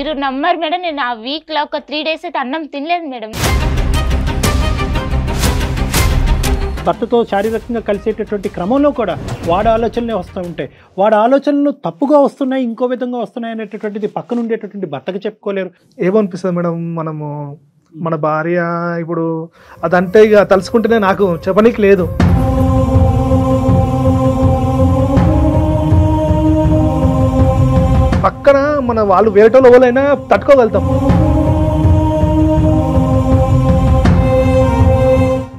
మీరు నమ్మరు మేడం, నేను ఆ వీక్ లో ఒక 3 days అయితే అన్నం తినలేదు మేడం. భర్తతో శారీరకంగా కలిసేటటువంటి క్రమంలో కూడా వాడి ఆలోచనలే వస్తూ ఉంటాయి. వాడి ఆలోచనలు తప్పుగా వస్తున్నాయి, ఇంకో విధంగా వస్తున్నాయి అనేటటువంటిది పక్కన ఉండేటటువంటి భర్తకు చెప్పుకోలేరు. ఏమనిపిస్తుంది మేడం, మనము మన భార్య ఇప్పుడు అదంటే ఇక తలుసుకుంటేనే నాకు చెప్పనీకి లేదు. పక్కన మన వాళ్ళు వేరేటోళ్ళు ఎవరైనా తట్టుకోగలుగుతాం.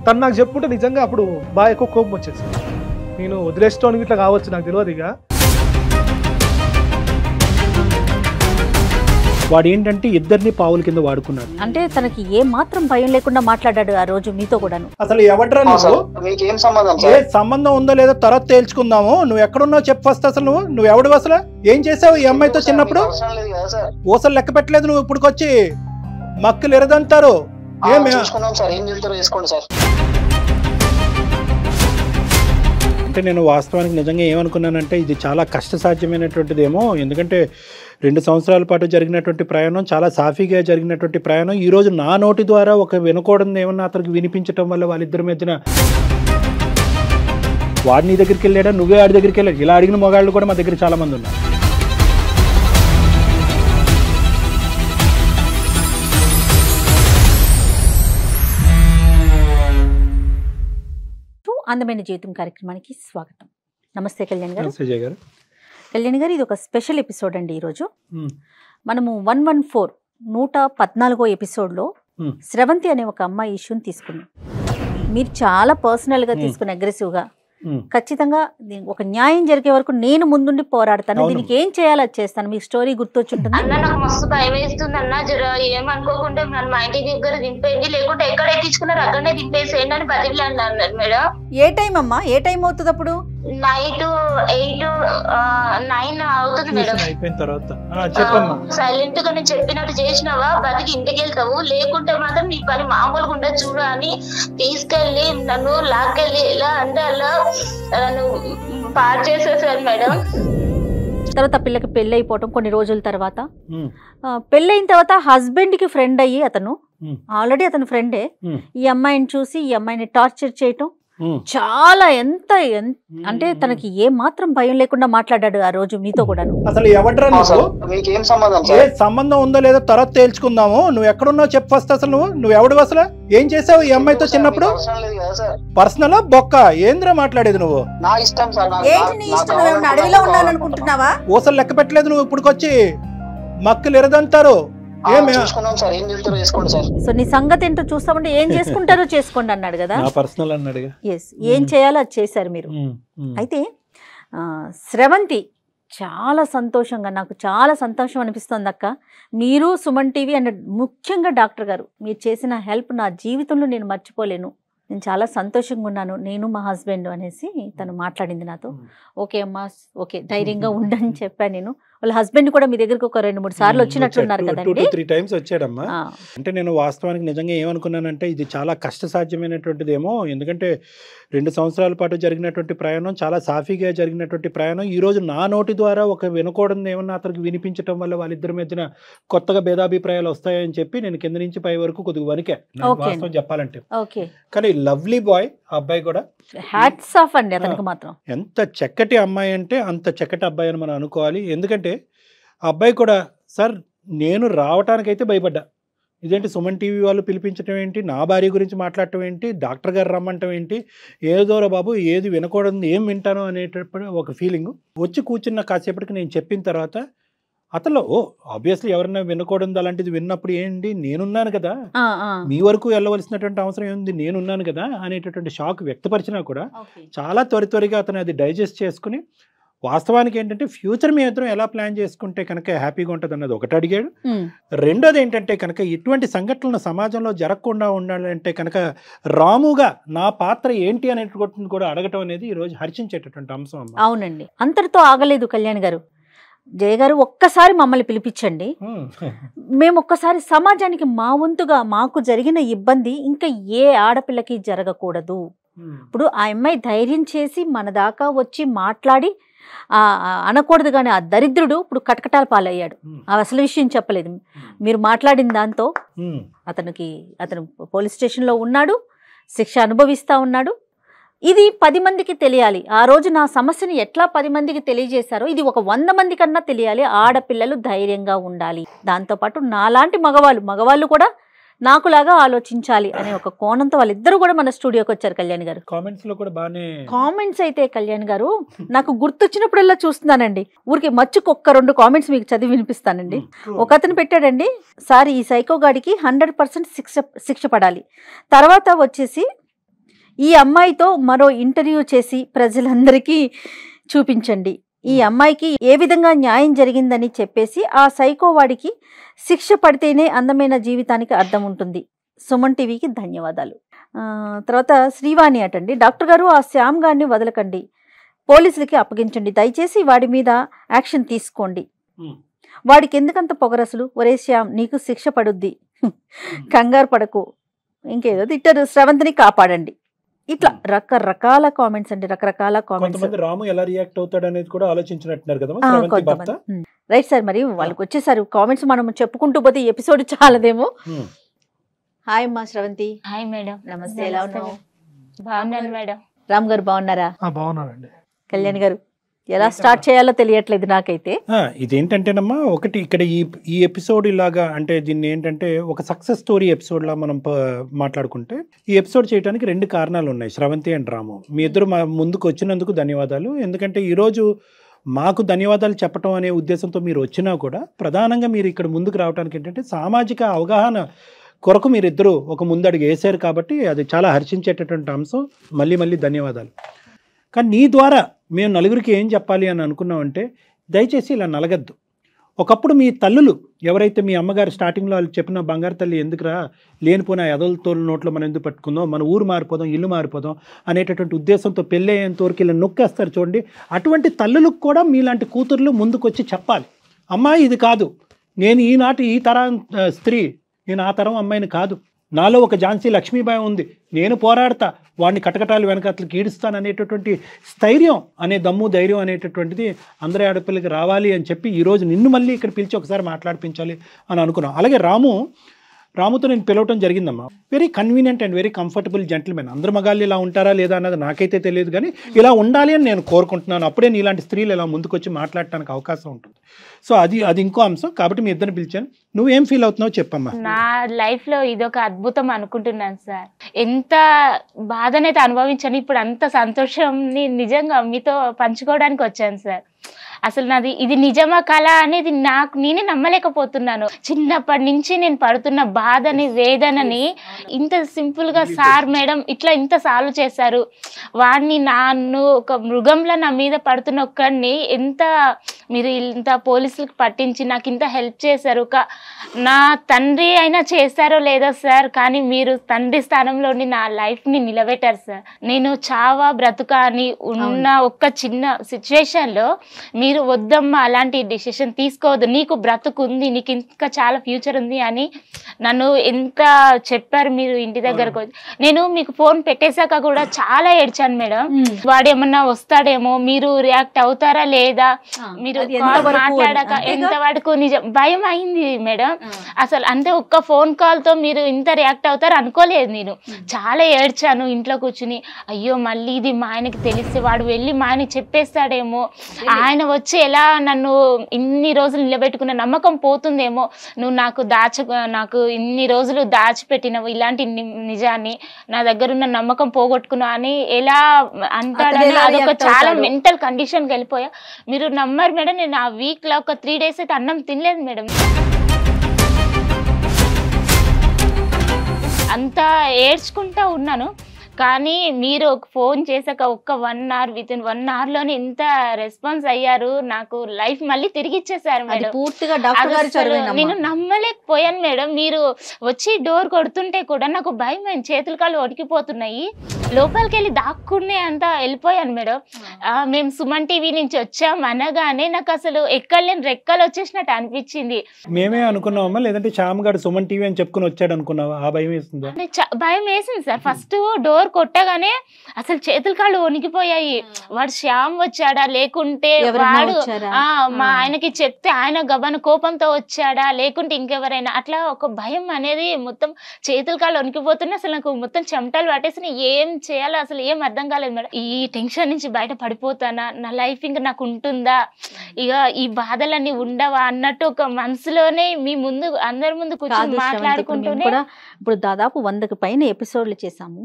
తను నాకు చెప్పుకుంటే నిజంగా అప్పుడు బాగా ఎక్కువ కోపం వచ్చేసి నేను వదిలేసుకోవడానికి ఇట్లా కావచ్చు, నాకు తెలియదు. ఇక వాడు ఏంటంటే ఇద్దరిని పావుల కింద వాడుకున్నాడు. అంటే తనకి ఏ మాత్రం భయం లేకుండా మాట్లాడాడు ఆ రోజు మీతో కూడాను. అసలు ఎవడ్రా నువ్వు, ఏ సంబంధం ఉందో లేదో తర్వాత తేల్చుకుందాము, నువ్వు ఎక్కడున్నావు చెప్పు ఫస్ట్. అసలు నువ్వు ఎవడు, అసలు ఏం చేసావు ఈ అమ్మాయితో చిన్నప్పుడు? ఊసలు లెక్క పెట్టలేదు నువ్వు, ఇప్పుడుకొచ్చి మక్కులు ఎరదంటారు. అంటే నేను వాస్తవానికి నిజంగా ఏమనుకున్నానంటే ఇది చాలా కష్టసాధ్యమైనటువంటిదేమో. ఎందుకంటే 2 సంవత్సరాల పాటు జరిగినటువంటి ప్రయాణం చాలా సాఫీగా జరిగినటువంటి ప్రయాణం ఈరోజు నా నోటి ద్వారా ఒక వినకూడదు ఏమన్నా అతనికి వినిపించడం వల్ల వాళ్ళిద్దరి మధ్యన వాడు నీ దగ్గరికి వెళ్ళాడా, నువ్వే వాడి దగ్గరికి వెళ్ళాడు, ఇలా అడిగిన మగాళ్ళు కూడా మా దగ్గర చాలా మంది ఉన్నారు. అందమైన జీవితం కార్యక్రమానికి స్వాగతం. నమస్తే కళ్యాణ్ గారు. కళ్యాణ్ గారు, ఇది ఒక స్పెషల్ ఎపిసోడ్ అండి. ఈరోజు మనము 114వ ఎపిసోడ్లో స్రవంతి అనే ఒక అమ్మాయి ఇష్యూని తీసుకున్నాం. మీరు చాలా పర్సనల్గా తీసుకుని అగ్రెసివ్గా, ఖచ్చితంగా ఒక న్యాయం జరిగే వరకు నేను ముందుండి పోరాడతాను, దీనికి ఏం చేయాలో అది చేస్తాను. మీకు స్టోరీ గుర్తొచ్చుంటుంది. అన్న నాకు మస్తు భయం వేస్తుంది అన్న, జర ఏమనుకోకుండా మా ఇంటి దగ్గర దింపేయండి, లేకుంటే ఎక్కడ ఎక్కించుకున్నారు అక్కడనే దింపేసేయండి అని బతికిలాండి అన్నారు మేడం. ఏ టైం అమ్మా, ఏ టైం అవుతుంది అప్పుడు? నైట్ 8, 9 అవుతుంది మేడం. అయిపోయిన తర్వాత సైలెంట్ గా నేను చెప్పినట్టు చేసినావా బతికి ఇంటికి వెళ్తావు, లేకుంటే మాత్రం నీ పని మామూలుగా ఉండదు చూడు అని తీసుకెళ్లి నన్ను లాక్కెళ్ళి ఇలా అంటే అలా నన్ను పాడు చేసేసారు మేడం. తర్వాత పిల్లకి పెళ్లి అయిపోవటం, కొన్ని రోజుల తర్వాత పెళ్ళైన తర్వాత హస్బెండ్ కి ఫ్రెండ్ అయ్యి, అతను ఆల్రెడీ అతను ఫ్రెండే, ఈ అమ్మాయిని చూసి ఈ అమ్మాయిని టార్చర్ చేయటం, చాలా ఎంత అంటే తనకి ఏ మాత్రం భయం లేకుండా మాట్లాడాడు ఆ రోజు మీతో కూడాను. అసలు ఎవడ్రా నువ్వు, ఏ సంబంధం ఉందో లేదో తర్వాత తేల్చుకుందాము, నువ్వు ఎక్కడున్నావు చెప్పు ఫస్ట్. అసలు నువ్వు ఎవడు, అసలు ఏం చేసావు ఈ అమ్మాయితో చిన్నప్పుడు? పర్సనల్ బొక్క ఏంద్రా మాట్లాడేది నువ్వు? ఊసలు లెక్క పెట్టలేదు నువ్వు, ఇప్పుడుకొచ్చి మక్కులు ఎరదంటారు. సో నీ సంగతి ఏంటో చూస్తామంటే ఏం చేసుకుంటారో చేసుకోండి అన్నాడు కదా, పర్సనల్ అన్నాడు. ఏం చేయాలో అది చేశారు మీరు. అయితే స్రవంతి చాలా సంతోషంగా, నాకు చాలా సంతోషం అనిపిస్తుంది అక్క, మీరు సుమన్ టీవీ అండ్ ముఖ్యంగా డాక్టర్ గారు మీరు చేసిన హెల్ప్ నా జీవితంలో నేను మర్చిపోలేను, నేను చాలా సంతోషంగా ఉన్నాను, నేను మా హస్బెండ్ అనేసి తను మాట్లాడింది నాతో. ఓకే అమ్మా, ఓకే ధైర్యంగా ఉండని చెప్పాను నేను. వాళ్ళ హస్బెండ్ కూడా మీ దగ్గరకు ఒక 2-3 సార్లు వచ్చినట్లున్నారు కదండి. 2-3 times వచ్చాడమ్మా. అంటే నేను వాస్తవానికి నిజంగా ఏమనుకున్నానంటే ఇది చాలా కష్టసాధ్యమైనటువంటిదేమో. ఎందుకంటే 2 సంవత్సరాల పాటు జరిగినటువంటి ప్రయాణం చాలా సాఫీగా జరిగినటువంటి ప్రయాణం ఈరోజు నా నోటి ద్వారా ఒక వినకూడదు ఏమన్నా అతనికి వినిపించడం వల్ల వాళ్ళిద్దరి మధ్యన కొత్తగా భేదాభిప్రాయాలు వస్తాయని చెప్పి నేను కింద నుంచి పై వరకు కొద్దిగా వనికే వాస్తవం చెప్పాలంటే. కానీ లవ్లీ బాయ్ ఆ అబ్బాయి కూడా, హ్యాట్స్ ఆఫ్ అండి అతనికి మాత్రం. ఎంత చక్కటి అమ్మాయి అంటే అంత చక్కటి అబ్బాయి అని మనం అనుకోవాలి. ఎందుకంటే ఆ అబ్బాయి కూడా, సార్ నేను రావటానికైతే భయపడ్డా, ఇదేంటి సుమన్ టీవీ వాళ్ళు పిలిపించడం ఏంటి, నా భార్య గురించి మాట్లాడటం ఏంటి, డాక్టర్ గారు రమ్మంటం ఏంటి, ఏదోరా బాబు ఏది వినకూడదు ఏం వింటాను అనేటప్పుడు ఒక ఫీలింగ్ వచ్చి కూర్చున్న కాసేపటికి నేను చెప్పిన తర్వాత అతను ఆబ్వియస్లీ ఎవరైనా వినకూడదు అలాంటిది విన్నప్పుడు ఏంటి నేనున్నాను కదా, మీ వరకు వెళ్ళవలసినటువంటి అవసరం ఏంది, నేనున్నాను కదా అనేటటువంటి షాక్ వ్యక్తపరిచినా కూడా చాలా త్వరగా అతను అది డైజెస్ట్ చేసుకుని వాస్తవానికి ఏంటంటే ఫ్యూచర్ మీ ఇద్దరం ఎలా ప్లాన్ చేసుకుంటే కనుక హ్యాపీగా ఉంటుంది అన్నది ఒకటి అడిగాడు. రెండోది ఏంటంటే కనుక ఇటువంటి సంఘటనలు సమాజంలో జరగకుండా ఉండాలంటే కనుక రాముగా నా పాత్ర ఏంటి అనేటువంటి కూడా అడగటం అనేది ఈ రోజు హర్షించేటటువంటి అంశం. అవునండి, అంతటితో ఆగలేదు కళ్యాణ్ గారు. జయ గారు ఒక్కసారి మమ్మల్ని పిలిపించండి, మేము ఒక్కసారి సమాజానికి మా వంతుగా మాకు జరిగిన ఇబ్బంది ఇంకా ఏ ఆడపిల్లకి జరగకూడదు, ఇప్పుడు ఆ అమ్మాయి ధైర్యం చేసి మన దాకా వచ్చి మాట్లాడి అనకూడదు కానీ ఆ దరిద్రుడు ఇప్పుడు కటకటాల పాలయ్యాడు. అసలు విషయం చెప్పలేదు. మీరు మాట్లాడిన దాంతో అతను పోలీస్ స్టేషన్లో ఉన్నాడు, శిక్ష అనుభవిస్తూ ఉన్నాడు. ఇది 10 మందికి తెలియాలి. ఆ రోజు నా సమస్యని ఎట్లా 10 మందికి తెలియజేశారో ఇది ఒక 100 మంది కన్నా తెలియాలి. ఆడపిల్లలు ధైర్యంగా ఉండాలి. దాంతోపాటు నాలాంటి మగవాళ్ళు కూడా నాకులాగా ఆలోచించాలి అనే ఒక కోణంతో వాళ్ళిద్దరూ కూడా మన స్టూడియోకి వచ్చారు. కళ్యాణ్ గారు కామెంట్స్ అయితే కళ్యాణ్ గారు నాకు గుర్తొచ్చినప్పుడల్లా చూస్తున్నానండి. ఊరికి మచ్చుకు 1-2 కామెంట్స్ మీకు చదివి వినిపిస్తానండి. ఒక అతను పెట్టాడండి, సార్ ఈ సైకో గాడికి 100% శిక్ష పడాలి. తర్వాత వచ్చేసి ఈ అమ్మాయితో మరో ఇంటర్వ్యూ చేసి ప్రజలందరికీ చూపించండి. ఈ అమ్మాయికి ఏ విధంగా న్యాయం జరిగిందని చెప్పేసి ఆ సైకో వాడికి శిక్ష పడితేనే అందమైన జీవితానికి అర్థం ఉంటుంది. సుమన్ టీవీకి ధన్యవాదాలు. తర్వాత శ్రీవాణి అటండి, డాక్టర్ గారు ఆ శ్యామ్ గారిని వదలకండి, పోలీసులకి అప్పగించండి, దయచేసి వాడి మీద యాక్షన్ తీసుకోండి. వాడికి ఎందుకంత పొగరసలు? ఒరే శ్యామ్ నీకు శిక్ష పడుద్ది, కంగారు పడకు. ఇంకేదో తిట్టారు, స్రవంతిని కాపాడండి. ఇట్లా రకరకాల కామెంట్స్ అండి, రకరకాల కామెంట్స్. రాము ఎలా రియాక్ట్ అవుతాడు అనేది కూడా ఆలోచించినట్టున్నారు కదా. రైట్ సార్, మరి వాళ్ళకి వచ్చేసారు కామెంట్స్. మనం చెప్పుకుంటూ పోతే ఎపిసోడ్ చాలదేమో. హాయ్ అమ్మా శ్రవంతి. Hi madam. నమస్తే, ఎలా ఉన్నావు? బాగున్నాను మేడం. రామ్ గారు బాగున్నారా? బాగున్నానండి. కళ్యాణ్ గారు ఎలా స్టార్ట్ చేయాలో తెలియట్లేదు నాకైతే. ఇదేంటంటేనమ్మా, ఒకటి ఇక్కడ ఈ ఎపిసోడ్ ఇలాగా అంటే దీన్ని ఏంటంటే ఒక సక్సెస్ స్టోరీ ఎపిసోడ్ లా మనం మాట్లాడుకుంటే ఈ ఎపిసోడ్ చేయడానికి 2 కారణాలు ఉన్నాయి, శ్రవంతి అండ్ రాము. మీ ఇద్దరు మా ముందుకు వచ్చినందుకు ధన్యవాదాలు. ఎందుకంటే ఈరోజు మాకు ధన్యవాదాలు చెప్పడం అనే ఉద్దేశంతో మీరు వచ్చినా కూడా ప్రధానంగా మీరు ఇక్కడ ముందుకు రావడానికి ఏంటంటే సామాజిక అవగాహన కొరకు మీరిద్దరూ ఒక ముందడుగు వేశారు కాబట్టి అది చాలా హర్షించేటటువంటి అంశం. మళ్ళీ ధన్యవాదాలు. కానీ నీ ద్వారా మేము నలుగురికి ఏం చెప్పాలి అని అనుకున్నామంటే, దయచేసి ఇలా నలగద్దు. ఒకప్పుడు మీ తల్లులు ఎవరైతే మీ అమ్మగారు స్టార్టింగ్లో వాళ్ళు చెప్పిన బంగారు తల్లి ఎందుకురా లేనిపోయిన ఎదలతో నోట్లో మనం ఎందుకు పట్టుకుందాం, మన ఊరు మారిపోదాం, ఇల్లు మారిపోదాం అనేటటువంటి ఉద్దేశంతో పెళ్ళయ్యేంతవరకు ఇలా నొక్కేస్తారు చూడండి. అటువంటి తల్లులకు కూడా మీలాంటి కూతుర్లు ముందుకు వచ్చి చెప్పాలి, అమ్మాయి ఇది కాదు, నేను ఈనాటి ఈ తరం స్త్రీ, నేను ఆ తరం అమ్మాయిని కాదు, నాలో ఒక ఝాన్సీ లక్ష్మీబాయి ఉంది, నేను పోరాడతా, వాడిని కటకటాలు వెనకట్లకి ఈడుస్తాను అనేటటువంటి స్థైర్యం అనే దమ్ము ధైర్యం అనేటటువంటిది అందరి ఆడపిల్లకి రావాలి అని చెప్పి ఈరోజు నిన్ను మళ్ళీ ఇక్కడ పిలిచి ఒకసారి మాట్లాడిపించాలి అని అనుకున్నాం. అలాగే రాముతో నేను పిలవటం జరిగిందమ్మా. Very convenient and very comfortable gentlemen. అందరు మగాళ్ళు ఇలా ఉంటారా లేదా అన్నది నాకైతే తెలియదు, కానీ ఇలా ఉండాలి అని నేను కోరుకుంటున్నాను. అప్పుడే నీలాంటి స్త్రీలు ఇలా ముందుకు వచ్చి మాట్లాడటానికి అవకాశం ఉంటుంది. సో అది ఇంకో అంశం కాబట్టి మీ ఇద్దరిని పిలిచాను. నువ్వేం ఫీల్ అవుతున్నావు చెప్పమ్మా. నా లైఫ్ లో ఇదొక అద్భుతం అనుకుంటున్నాను సార్. ఎంత బాధనైతే అనుభవించాను, ఇప్పుడు అంత సంతోషంని నిజంగా మీతో పంచుకోవడానికి వచ్చాను సార్. అసలు నాది ఇది నిజమా కళ అనేది నేనే నమ్మలేకపోతున్నాను. చిన్నప్పటి నుంచి నేను పడుతున్న బాధని వేదనని ఇంత సింపుల్ గా సార్ మేడం ఇట్లా ఇంత సాల్వ్ చేశారు. వాడిని నన్ను ఒక మృగంలో నా మీద పడుతున్న ఒక్కడిని మీరు ఇంత పోలీసులకు పట్టించి నాకు ఇంత హెల్ప్ చేశారు. నా తండ్రి అయినా చేశారో లేదో సార్, కానీ మీరు తండ్రి స్థానంలోని నా లైఫ్ ని నిలబెట్టారు సార్. నేను చావా బ్రతుకా అని ఉన్న ఒక్క చిన్న సిచ్యువేషన్ లో మీరు వద్దమ్మా అలాంటి డిసిషన్ తీసుకోవద్దు, నీకు బ్రతుకుంది, నీకు ఇంకా చాలా ఫ్యూచర్ ఉంది అని నన్ను ఎంత చెప్పారు. మీరు ఇంటి దగ్గరకు వచ్చి నేను మీకు ఫోన్ పెట్టేశాక కూడా చాలా ఏడ్చాను మేడం. వాడు ఏమన్నా వస్తాడేమో, మీరు రియాక్ట్ అవుతారా లేదా, మీరు మాట్లాడాక ఎంత వరకు నిజం భయం అయింది మేడం. అసలు అంటే ఒక్క ఫోన్ కాల్ తో మీరు ఇంత రియాక్ట్ అవుతారు అనుకోలేదు. నేను చాలా ఏడ్చాను ఇంట్లో కూర్చుని. అయ్యో మళ్ళీ ఇది మా ఆయనకి తెలిస్తే వాడు వెళ్ళి మా ఆయనకి చెప్పేస్తాడేమో, ఆయన వచ్చి ఎలా నన్ను ఇన్ని రోజులు నిలబెట్టుకున్న నమ్మకం పోతుందేమో, నువ్వు నాకు ఇన్ని రోజులు దాచిపెట్టినవు ఇలాంటి నిజాన్ని, నా దగ్గర ఉన్న నమ్మకం పోగొట్టుకున్నావు అని ఎలా అంటాడని అదొక చాలా మెంటల్ కండిషన్కి వెళ్ళిపోయా. మీరు నమ్మరు మేడం, నేను ఆ వీక్ లో ఒక 3 days అయితే అన్నం తినలేదు మేడం. అంతా ఏడ్చుకుంటా ఉన్నాను. కానీ మీరు ఫోన్ చేశాక ఒక్క 1 hour విత్ ఇన్ 1 hour లోనే ఎంత రెస్పాన్స్ అయ్యారు, నాకు లైఫ్ మళ్ళీ తిరిగి ఇచ్చేసారు మేడం. పూర్తిగా డాక్టర్ గారు చదివాను. నేను నమ్మలేకపోయాను మేడం. మీరు వచ్చి డోర్ కొడుతుంటే కూడా నాకు భయం, చేతులు కాళ్ళు వణికిపోతున్నాయి. లోపలికి వెళ్ళి దాక్కునే అంతా వెళ్ళిపోయాను మేడం. మేము సుమన్ టీవీ నుంచి వచ్చాం అనగానే నాకు అసలు ఎక్కడలేని రెక్కలు వచ్చేసినట్టు అనిపించింది. మేమే అనుకున్నామా లేదంటే శ్యామ్ గారు సుమన్ టీవీ అని చెప్పుకుని వచ్చాడు అనుకున్నావా? ఆ భయం వేసిందా? భయం వేసింది సార్. ఫస్ట్ డోర్ కొట్టగానే అసలు చేతులు కాళ్ళు వణికిపోయాయి. వాడు శ్యామ్ వచ్చాడా లేకుంటే వాడు మా ఆయనకి చెప్తే ఆయన గబన కోపంతో వచ్చాడా లేకుంటే ఇంకెవరైనా, అట్లా ఒక భయం అనేది మొత్తం చేతులు కాళ్ళు వణికిపోతున్నా. అసలు నాకు మొత్తం చెమటలు పట్టేసి ఏం చేయాలో అసలు ఏం అర్థం కాలేదు మేడం. ఈ టెన్షన్ నుంచి బయట పడిపోతానా, నా లైఫ్ ఇంకా నాకు ఉంటుందా, ఇక ఈ బాధలన్నీ ఉండవా అన్నట్టు ఒక మనసులోనే మీ ముందు అందరి ముందు కూర్చొని మాట్లాడుకుంటూనే. ఇప్పుడు దాదాపు 100కి పైన ఎపిసోడ్లు చేశాము.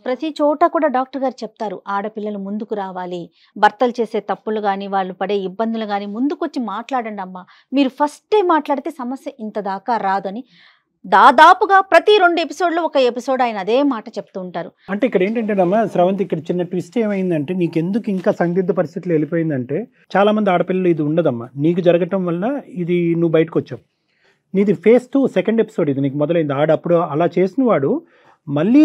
ప్రతి చోట కూడా డాక్టర్ గారు చెప్తారు ఆడపిల్లలు ముందుకు రావాలి, భర్తలు చేసే తప్పులు కానీ వాళ్ళు పడే ఇబ్బందులు కానీ ముందుకొచ్చి మాట్లాడండి అమ్మా, మీరు ఫస్టే మాట్లాడితే సమస్య ఇంత దాకా రాదని దాదాపుగా ప్రతి 2 ఎపిసోడ్లో ఒక ఎపిసోడ్ ఆయన అదే మాట చెప్తూ ఉంటారు. అంటే ఇక్కడ ఏంటంటే అమ్మా శ్రవంతి, ఇక్కడ చిన్న ట్విస్ట్ ఏమైందంటే నీకు ఎందుకు ఇంకా సందిగ్ధ పరిస్థితులు వెళ్ళిపోయిందంటే చాలా మంది ఆడపిల్లలు ఇది ఉండదమ్మా, నీకు జరగటం వల్ల ఇది నువ్వు బయటకు వచ్చావు. నీది ఫేజ్ 2 సెకండ్ ఎపిసోడ్ ఇది నీకు మొదలైంది. ఆడప్పుడు అలా చేసిన వాడు మళ్ళీ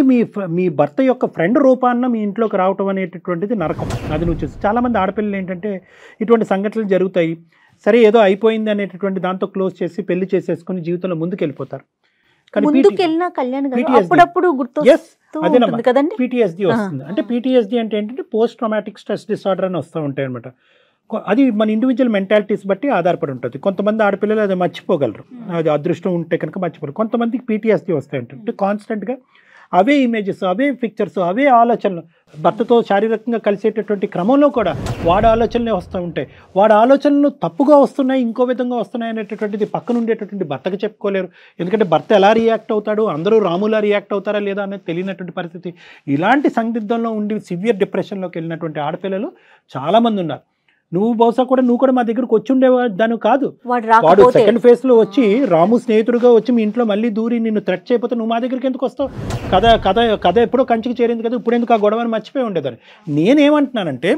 మీ భర్త యొక్క ఫ్రెండ్ రూపాన్న మీ ఇంట్లోకి రావటం అనేటటువంటిది నరకం. అది నువ్వు చూసి చాలామంది ఆడపిల్లలు ఏంటంటే ఇటువంటి సంఘటనలు జరుగుతాయి, సరే ఏదో అయిపోయింది అనేటటువంటి దాంతో క్లోజ్ చేసి పెళ్లి చేసేసుకుని జీవితంలో ముందుకు వెళ్ళిపోతారు. ముందుకెళ్ళినా కళ్యాణ్ గారు అప్పుడప్పుడు కదండి PTSD వస్తుంది. అంటే PTSD అంటే ఏంటంటే పోస్ట్ ట్రామాటిక్ స్ట్రెస్ డిసార్డర్ అని వస్తూ ఉంటాయి అనమాట. అది మన ఇండివిజువల్ మెంటాలిటీస్ బట్టి ఆధారపడి ఉంటుంది. కొంతమంది ఆడపిల్లలు అది మర్చిపోగలరు, అది అదృష్టం ఉంటే కనుక మర్చిపోరు. కొంతమందికి PTSD వస్తాయి అంటే కాన్స్టెంట్గా అవే ఇమేజెస్, అవే పిక్చర్స్, అవే ఆలోచనలు, భర్తతో శారీరకంగా కలిసేటటువంటి క్రమంలో కూడా వాడి ఆలోచనలే వస్తూ ఉంటాయి. వాడి ఆలోచనలు తప్పుగా వస్తున్నాయి, ఇంకో విధంగా వస్తున్నాయి అనేటటువంటిది పక్కన ఉండేటటువంటి భర్తకు చెప్పుకోలేరు. ఎందుకంటే భర్త ఎలా రియాక్ట్ అవుతాడు, అందరూ రాములా రియాక్ట్ అవుతారా లేదా అనేది తెలియనటువంటి పరిస్థితి. ఇలాంటి సందిగ్ధంలో ఉండి సివియర్ డిప్రెషన్లోకి వెళ్ళినటువంటి ఆడపిల్లలు చాలామంది ఉన్నారు. నువ్వు బహుశా కూడా నువ్వు కూడా మా దగ్గరకు వచ్చి ఉండేదాన్ని కాదు. వాడు సెకండ్ ఫేజ్ లో వచ్చి రాము స్నేహితుడుగా వచ్చి మీ ఇంట్లో మళ్ళీ దూరి నిన్ను థ్రెట్ చేయకపోతే నువ్వు మా దగ్గరికి ఎందుకు వస్తావు? కథ ఎప్పుడో కంచికి చేరింది కదా, ఇప్పుడు ఎందుకు ఆ గొడవని మర్చిపోయి ఉండేదాన్ని. నేనేమంటున్నానంటే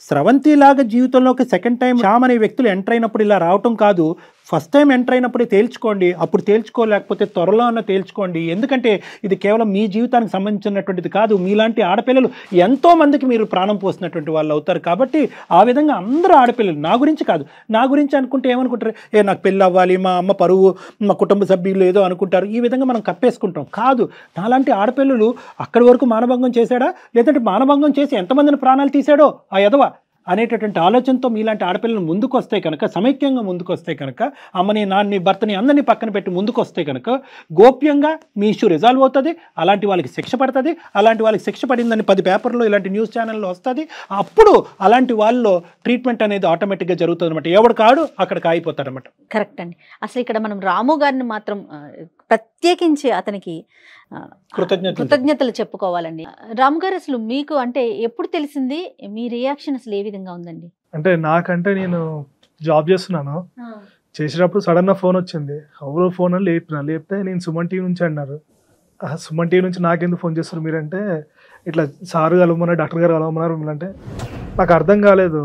స్రవంతిలాగా జీవితంలోకి సెకండ్ టైం శ్యామ్ అనే వ్యక్తులు ఎంటర్ అయినప్పుడు ఇలా రావటం కాదు, ఫస్ట్ టైం ఎంటర్ అయినప్పుడే తేల్చుకోండి. అప్పుడు తేల్చుకోలేకపోతే త్వరలో అన్న తేల్చుకోండి. ఎందుకంటే ఇది కేవలం మీ జీవితానికి సంబంధించినటువంటిది కాదు. మీలాంటి ఆడపిల్లలు ఎంతో మందికి మీరు ప్రాణం పోసినటువంటి వాళ్ళు అవుతారు. కాబట్టి ఆ విధంగా అందరూ ఆడపిల్లలు, నా గురించి కాదు, నా గురించి అనుకుంటే ఏమనుకుంటారు, నాకు పెళ్ళి అవ్వాలి, మా అమ్మ పరువు, మా కుటుంబ సభ్యులు ఏదో అనుకుంటారు. ఈ విధంగా మనం కప్పేసుకుంటాం. కాదు, నాలాంటి ఆడపిల్లలు అక్కడి వరకు మానభంగం చేశాడా, లేదంటే మానభంగం చేసి ఎంతమందిని ప్రాణాలు తీశాడో ఆ ఎదవ అనేటటువంటి ఆలోచనతో మీలాంటి ఆడపిల్లలు ముందుకు వస్తే కనుక, సమైక్యంగా ముందుకు వస్తే కనుక, అమ్మని నాన్నని భర్తని అందరినీ పక్కన పెట్టి ముందుకు వస్తే కనుక గోప్యంగా మీ ఇష్యూ రిజాల్వ్ అవుతుంది. అలాంటి వాళ్ళకి శిక్ష పడుతుంది. అలాంటి వాళ్ళకి శిక్ష పడిందని 10 పేపర్లో ఇలాంటి న్యూస్ ఛానల్లో వస్తుంది. అప్పుడు అలాంటి వాళ్ళలో ట్రీట్మెంట్ అనేది ఆటోమేటిక్గా జరుగుతుంది అనమాట. ఎవడు కాడు అక్కడికి ఆగిపోతారనమాట. కరెక్ట్ అండి. అసలు ఇక్కడ మనం రాము గారిని మాత్రం ప్రత్యేకించి అతనికి కృతజ్ఞతలు చెప్పుకోవాలండి. రాము గారు, అసలు మీకు అంటే ఎప్పుడు తెలిసింది, మీ రియాక్షన్ అసలు ఏ విధంగా ఉందండి? అంటే నాకంటే నేను జాబ్ చేస్తున్నాను, చేసేటప్పుడు సడన్ గా ఫోన్ వచ్చింది. ఎవరో ఫోన్ అని లేపితే నేను సుమన్ టీవీ నుంచి అన్నారు. సుమన్ టీవీ నుంచి నాకెందుకు ఫోన్ చేస్తారు మీరంటే, ఇట్లా సారు కలవమన్నారు, డాక్టర్ గారు కలవమన్నారు మిమ్మల్ని. నాకు అర్థం కాలేదు,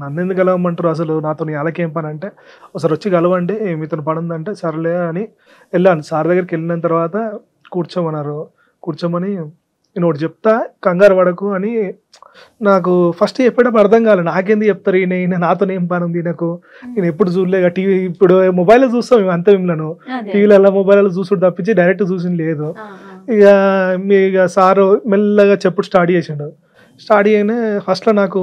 నన్ను ఎందుకు కలవమంటారు, అసలు నాతో వాళ్ళకేం పని అంటే, ఒకసారి వచ్చి కలవండి మీతో పని ఉందంటే సరేలే అని వెళ్ళాను. సార్ దగ్గరికి వెళ్ళిన తర్వాత కూర్చోమన్నారు. కూర్చోమని నేను ఒకటి చెప్తా, కంగారు పడకు అని. నాకు ఫస్ట్ చెప్పేటప్పుడు అర్థం కాలేదు, నాకేంది చెప్తారు ఈయన, నాతో ఏం పని ఉంది నాకు, నేను ఎప్పుడు చూడలేదు. టీవీ ఇప్పుడు మొబైల్లో చూస్తాం మేము అంతే, మిమ్మల్ని టీవీలలో మొబైల్లో చూసుడు తప్పించి డైరెక్ట్ చూసింది లేదు. ఇక సారు మెల్లగా చెప్పుడు స్టార్ట్ చేసిండు. స్టార్ట్ చేయగానే ఫస్ట్లో నాకు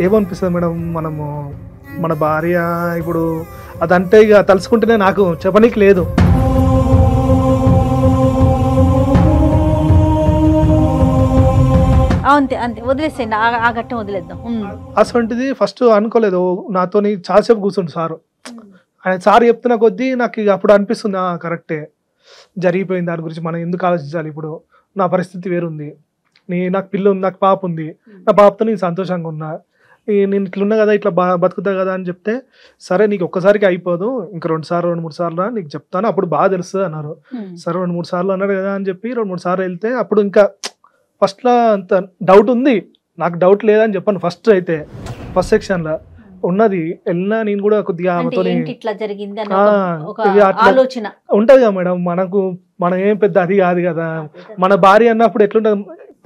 ఏమనిపిస్తుంది మేడం, మనము మన భార్య ఇప్పుడు అదంటే ఇక తలుచుకుంటేనే నాకు చెప్పనీకి లేదు. అంతే అంతే, వదిలేసేయండి, ఆ ఘట్టం వదిలేద్దాం. అసలుంటిది ఫస్ట్ అనుకోలేదు. నాతో చాలాసేపు కూర్చుండు సారు. ఆయన సారు చెప్తున్న కొద్దీ నాకు ఇక అప్పుడు అనిపిస్తుంది, కరెక్టే జరిగిపోయింది, దాని గురించి మనం ఎందుకు ఆలోచించాలి, ఇప్పుడు నా పరిస్థితి వేరుంది, నాకు పిల్ల ఉంది, నాకు పాప ఉంది, నా పాపతో నేను సంతోషంగా ఉన్నా, నేను ఇట్లున్నా కదా, ఇట్లా బతుకుతా కదా అని చెప్తే, సరే నీకు ఒక్కసారికి అయిపోదు, ఇంకా 2 సార్లు 2-3 సార్లు నీకు చెప్తాను, అప్పుడు బాగా తెలుస్తుంది అన్నారు. సరే 2-3 సార్లు అన్నాడు కదా అని చెప్పి 2-3 సార్లు వెళ్తే అప్పుడు ఇంకా ఫస్ట్లో అంత డౌట్ ఉంది, నాకు డౌట్ లేదని చెప్పాను ఫస్ట్ సెక్షన్లో. ఉన్నది వెళ్ళినా నేను కూడా కొద్దిగా అంటే ఆమెతోని ఏంటి ఇట్లా జరిగింది అన్న ఒక ఇది అట్లా ఆలోచన ఉంటది కదా మేడం. మనం ఏం పెద్ద అది కాదు కదా, మన భార్య అన్నప్పుడు ఎట్లుంటది,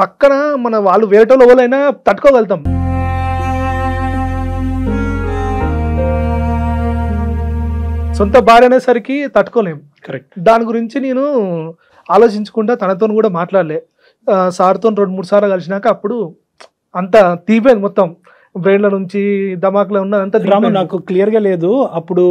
పక్కన మన వాళ్ళు వేరేటోళ్ళు ఎవరైనా తట్టుకోగలుగుతాం. సొంత భార్య అనేసరికి తట్టుకోలేం. కరెక్ట్. దాని గురించి నేను ఆలోచించకుండా తనతో కూడా మాట్లాడలే. సార్తో 2-3 సార్లు కలిసినాక అప్పుడు అంత తీపోయింది మొత్తం, బ్రెయిన్ల నుంచి దమాకులో ఉన్నదంతా రాము నాకు క్లియర్గా లేదు. అప్పుడు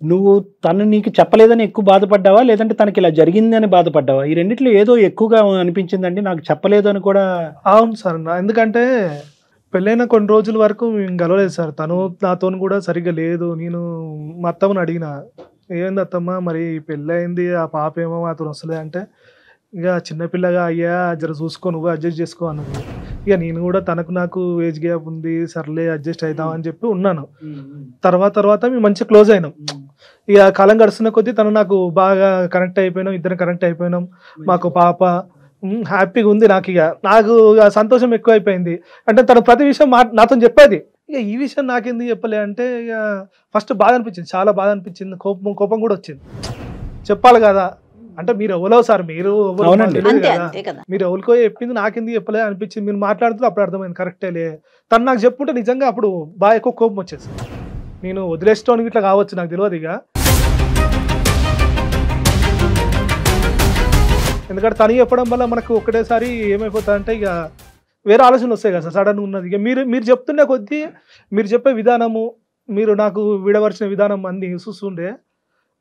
నువ్వు తను నీకు చెప్పలేదని ఎక్కువ బాధపడ్డావా, లేదంటే తనకి ఇలా జరిగింది అని బాధపడ్డావా? ఈ రెండిట్లో ఏదో ఎక్కువగా అనిపించిందండి నాకు, చెప్పలేదు అని కూడా. అవును సార్, ఎందుకంటే పెళ్ళైన కొన్ని రోజుల వరకు మేము గెలవలేదు సార్. తను నాతో కూడా సరిగ్గా లేదు. నేను మా అత్తమ్మని అడిగిన, ఏంది అత్తమ్మ మరి పెళ్ళయింది, ఆ పాప ఏమో మాతో వస్తలేదు అంటే, ఇక చిన్నపిల్లగా అయ్యా జర చూసుకో, నువ్వు అడ్జస్ట్ చేసుకో అన్నది. ఇక నేను కూడా తనకు నాకు ఏజ్ గ్యాప్ ఉంది, సర్లే అడ్జస్ట్ అవుతామని చెప్పి ఉన్నాను. తర్వాత మేము మంచిగా క్లోజ్ అయినాం. ఇక కాలం గడుస్తున్న కొద్దీ తను నాకు బాగా కనెక్ట్ అయిపోయినాం, ఇద్దరం కనెక్ట్ అయిపోయినాం. మాకు పాప హ్యాపీగా ఉంది. నాకు సంతోషం ఎక్కువ అయిపోయింది. అంటే తను ప్రతి విషయం నాతో చెప్పేది. ఇక ఈ విషయం నాకెందుకు చెప్పలే అంటే, ఇక ఫస్ట్ బాధ అనిపించింది, చాలా బాధ అనిపించింది, కోపం కూడా వచ్చింది. చెప్పాలి కదా అంటే, మీరు ఎవరో సార్, మీరు మీరు ఎవరికో చెప్పింది నాకెందుకు చెప్పలే అనిపించింది. మీరు మాట్లాడుతూ అప్పుడు అర్థమైంది, కరెక్టేలే. తను నాకు చెప్పుంటే నిజంగా అప్పుడు బాగా ఎక్కువ కోపం వచ్చేసి నేను వదిలేసుకోవడానికి ఇట్లా కావచ్చు, నాకు తెలియదు. ఇక ఎందుకంటే తను చెప్పడం వల్ల మనకు ఒకటేసారి ఏమైపోతుందంటే, ఇక వేరే ఆలోచనలు వస్తాయి కదా సార్, సడన్ ఉన్నది. ఇక మీరు చెప్తున్న కొద్దీ, మీరు చెప్పే విధానము, మీరు నాకు విడవరిచిన విధానం అన్ని చూస్తుండే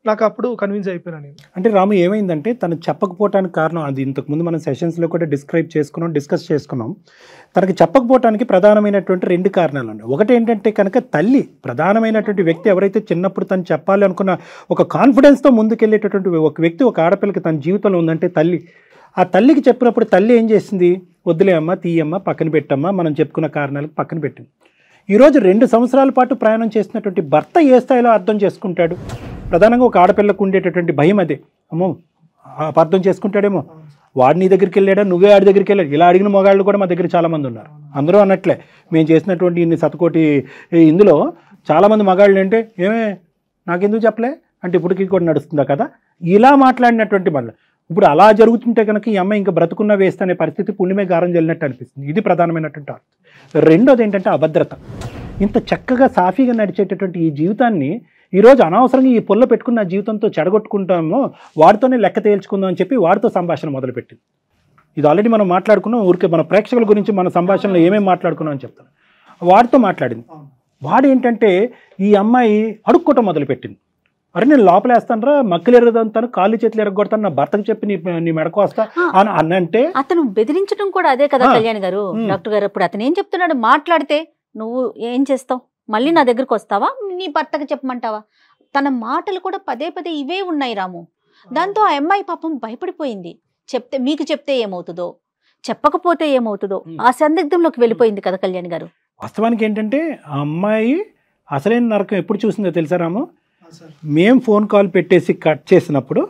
నాకు అప్పుడు కన్విన్స్ అయిపోయినా నేను. అంటే రాము ఏమైందంటే, తను చెప్పకపోవటానికి కారణం అది ఇంతకుముందు మనం సెషన్స్లో కూడా డిస్కస్ చేసుకున్నాం. తనకి చెప్పకపోవటానికి ప్రధానమైనటువంటి 2 కారణాలు ఉన్నాయి. ఒకటి ఏంటంటే కనుక తల్లి, ప్రధానమైనటువంటి వ్యక్తి ఎవరైతే చిన్నప్పుడు తను చెప్పాలి అనుకున్న ఒక కాన్ఫిడెన్స్తో ముందుకెళ్ళేటటువంటి ఒక వ్యక్తి ఒక ఆడపిల్లకి తన జీవితంలో ఉందంటే తల్లి. ఆ తల్లికి చెప్పినప్పుడు తల్లి ఏం చేసింది, వద్దులే అమ్మ, తీయమ్మ, పక్కన పెట్టమ్మా, మనం చెప్పుకున్న కారణాలకు పక్కన పెట్టింది. ఈరోజు 2 సంవత్సరాల పాటు ప్రయాణం చేసినటువంటి భర్త ఏ స్థాయిలో అర్థం చేసుకుంటాడు? ప్రధానంగా ఒక ఆడపిల్లకు ఉండేటటువంటి భయం అదే. అమ్మో అర్థం చేసుకుంటాడేమో, వాడు నీ దగ్గరికి వెళ్ళాడా, నువ్వే ఆడి దగ్గరికి వెళ్ళాడు. ఇలా అడిగిన మగాళ్ళు కూడా మా దగ్గర చాలామంది ఉన్నారు. అందరూ అన్నట్లే, మేము చేసినటువంటి ఇన్ని శతకోటి ఇందులో చాలామంది మగాళ్ళు అంటే, ఏమే నాకెందుకు చెప్పలే అంటే ఇప్పటికీ కూడా నడుస్తుందా కదా, ఇలా మాట్లాడినటువంటి మళ్ళీ. ఇప్పుడు అలా జరుగుతుంటే కనుక ఈ అమ్మాయి ఇంకా బ్రతుకున్న వేస్ట్ అనే పరిస్థితి పుణ్యమే గారం జల్లినట్టు అనిపిస్తుంది. ఇది ప్రధానమైనటువంటి అర్థం. రెండోది ఏంటంటే అభద్రత. ఇంత చక్కగా సాఫీగా నడిచేటటువంటి ఈ జీవితాన్ని ఈరోజు అనవసరంగా ఈ పొల్ల పెట్టుకున్న జీవితంతో చెడగొట్టుకుంటామో, వాడితోనే లెక్క తేల్చుకుందాం అని చెప్పి వాడితో సంభాషణ మొదలుపెట్టింది. ఇది ఆల్రెడీ మనం మాట్లాడుకున్నాం, ఊరికే మన ప్రేక్షకుల గురించి మన సంభాషణలో ఏమేమి మాట్లాడుకున్నాం అని చెప్తాను. వాడితో మాట్లాడింది. వాడు ఏంటంటే ఈ అమ్మాయి అడుక్కోవటం మొదలుపెట్టింది. అరే నేను లోపలేస్తాను రా, మక్కలు ఎరగదంతాను, కాళ్ళు చేతులు ఎరగొడతాను, నా భర్తకు చెప్పి నీ మెడకు వస్తా అని అన్నంటే, అతను బెదిరించడం కూడా అదే కదా కళ్యాణ్ గారు. డాక్టర్ గారు ఇప్పుడు అతను ఏం చెప్తున్నాడు, మాట్లాడితే నువ్వు ఏం చేస్తావు, మళ్ళీ నా దగ్గరకు వస్తావా, నీ భర్తకు చెప్పమంటావా? తన మాటలు కూడా పదే ఇవే ఉన్నాయి రాము. దాంతో ఆ అమ్మాయి పాపం భయపడిపోయింది. మీకు చెప్తే ఏమవుతుందో, చెప్పకపోతే ఏమవుతుందో ఆ సందిగ్ధంలోకి వెళ్ళిపోయింది కదా కళ్యాణ్ గారు. వాస్తవానికి ఏంటంటే ఆ అమ్మాయి అసలైన నరకం ఎప్పుడు చూసిందో తెలుసా రాము? మేము ఫోన్ కాల్ పెట్టేసి కట్ చేసినప్పుడు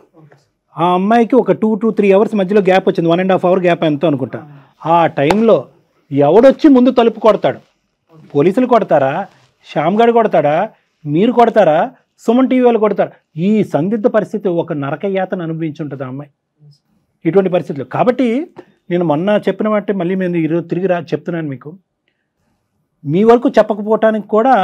ఆ అమ్మాయికి ఒక 2 to 3 hours మధ్యలో గ్యాప్ వచ్చింది, 1.5 hour గ్యాప్ ఎంతో అనుకుంటా. ఆ టైంలో ఎవడొచ్చి ముందు తలుపు కొడతాడు? పోలీసులు కొడతారా, శ్యామ్ గారు కొడతాడా, మీరు కొడతారా, సుమన్ టీవీ వాళ్ళు కొడతారా? ఈ సందిగ్ధ పరిస్థితి ఒక నరకయాతను అనుభవించి ఉంటుంది ఆ అమ్మాయి ఇటువంటి పరిస్థితులు. కాబట్టి నేను మొన్న చెప్పిన వాటి మళ్ళీ నేను ఈరోజు తిరిగి చెప్తున్నాను మీకు, మీ వరకు చెప్పకపోవటానికి కూడా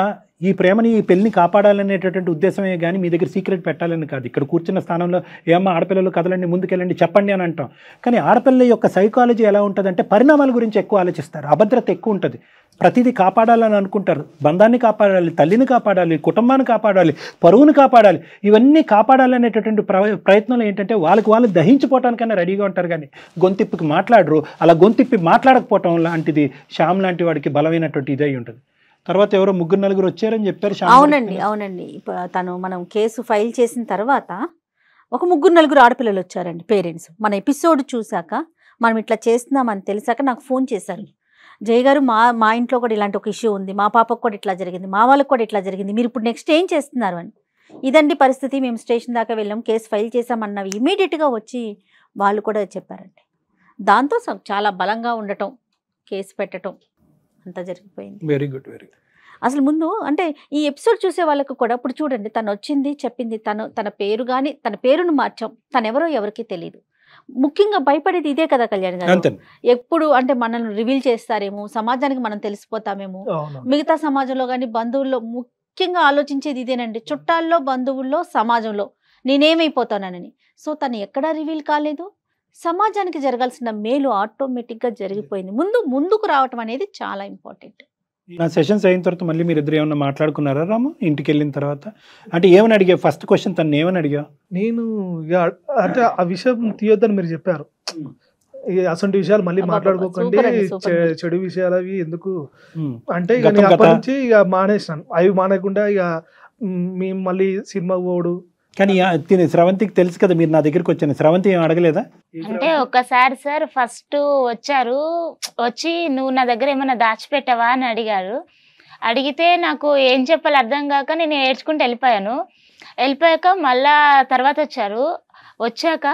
ఈ ప్రేమని, ఈ పెళ్ళిని కాపాడాలనేటటువంటి ఉద్దేశమే కానీ మీ దగ్గర సీక్రెట్ పెట్టాలని కాదు. ఇక్కడ కూర్చున్న స్థానంలో ఏమో ఆడపిల్లలు కదలండి, ముందుకెళ్ళండి, చెప్పండి అని అంటాం. కానీ ఆడపిల్ల యొక్క సైకాలజీ ఎలా ఉంటుందంటే పరిణామాల గురించి ఎక్కువ ఆలోచిస్తారు, అభద్రత ఎక్కువ ఉంటుంది, ప్రతిదీ కాపాడాలని అనుకుంటారు. బంధాన్ని కాపాడాలి, తల్లిని కాపాడాలి, కుటుంబాన్ని కాపాడాలి, పరువుని కాపాడాలి. ఇవన్నీ కాపాడాలనేటటువంటి ప్రయత్నంలో ఏంటంటే వాళ్ళు దహించిపోవటానికైనా రెడీగా ఉంటారు, కానీ గొంతిప్పికి మాట్లాడరు. అలా గొంతిప్పి మాట్లాడకపోవటం లాంటిది శ్యామ్ లాంటి వాడికి బలమైనటువంటి ఇదై ఉంటుంది. తర్వాత ఎవరో 3-4 వచ్చారని చెప్పారు. అవునండి తను మనం కేసు ఫైల్ చేసిన తర్వాత ఒక 3-4 ఆడపిల్లలు వచ్చారండి పేరెంట్స్. మన ఎపిసోడ్ చూశాక, మనం ఇట్లా చేస్తున్నామని తెలిసాక నాకు ఫోన్ చేశారు. జయ గారు మా ఇంట్లో కూడా ఇలాంటి ఒక ఇష్యూ ఉంది, మా పాపకు కూడా ఇట్లా జరిగింది, మా వాళ్ళకి కూడా ఇట్లా జరిగింది, మీరు ఇప్పుడు నెక్స్ట్ ఏం చేస్తున్నారు అని. ఇదండి పరిస్థితి, మేము స్టేషన్ దాకా వెళ్ళాం, కేసు ఫైల్ చేసామన్నవి ఇమీడియట్గా వచ్చి వాళ్ళు కూడా చెప్పారండి. దాంతో చాలా బలంగా ఉండటం, కేసు పెట్టడం అంతా జరిగిపోయింది. Very good. అసలు ముందు అంటే ఈ ఎపిసోడ్ చూసే వాళ్ళకు కూడా ఇప్పుడు చూడండి, తను వచ్చింది చెప్పింది, తన పేరు కానీ తన పేరును మార్చాం, తను ఎవరో ఎవరికి తెలియదు. ముఖ్యంగా భయపడేది ఇదే కదా కళ్యాణ్ గారు, ఎప్పుడు అంటే మనల్ని రివీల్ చేస్తారేమో, సమాజానికి మనం తెలిసిపోతామేమో, మిగతా సమాజంలో కానీ బంధువుల్లో ముఖ్యంగా ఆలోచించేది ఇదేనండి, చుట్టాల్లో, బంధువుల్లో, సమాజంలో నేనేమైపోతానని. సో తను ఎక్కడా రివీల్ కాలేదు, సమాజానికి జరగాల్సిన మేలు ఆటోమేటిక్గా జరిగిపోయింది. ముందుకు రావటం అనేది చాలా ఇంపార్టెంట్. నా సెషన్స్ అయిన తర్వాత మళ్ళీ మీరు ఇద్దరు ఏమన్నా మాట్లాడుకున్నారా రాము ఇంటికి వెళ్ళిన తర్వాత? అంటే ఏమని అడిగా ఫస్ట్ క్వశ్చన్, తను ఏమని అడిగా? నేను అంటే ఆ విషయం తీయొద్దని మీరు చెప్పారు, అసలు విషయాలు మళ్ళీ మాట్లాడుకోకండి, చెడు విషయాలు అవి ఎందుకు అంటే ఇక నేను అప్పటి నుంచి ఇక మానేసాను. అవి మానేయకుండా ఇక మేము మళ్ళీ సినిమా పోడు. కానీ స్రవంతికి తెలుసు కదా మీరు నా దగ్గరికి వచ్చాను, స్రవంతి ఏం అడగలేదా? అంటే ఒక్కసారి సార్ ఫస్ట్ వచ్చారు, వచ్చి నువ్వు నా దగ్గర ఏమైనా దాచిపెట్టావా అని అడిగారు. అడిగితే నాకు ఏం చెప్పాలి అర్థం కాక నేను ఏడ్చుకుంటూ వెళ్ళిపోయాక మళ్ళా తర్వాత వచ్చాక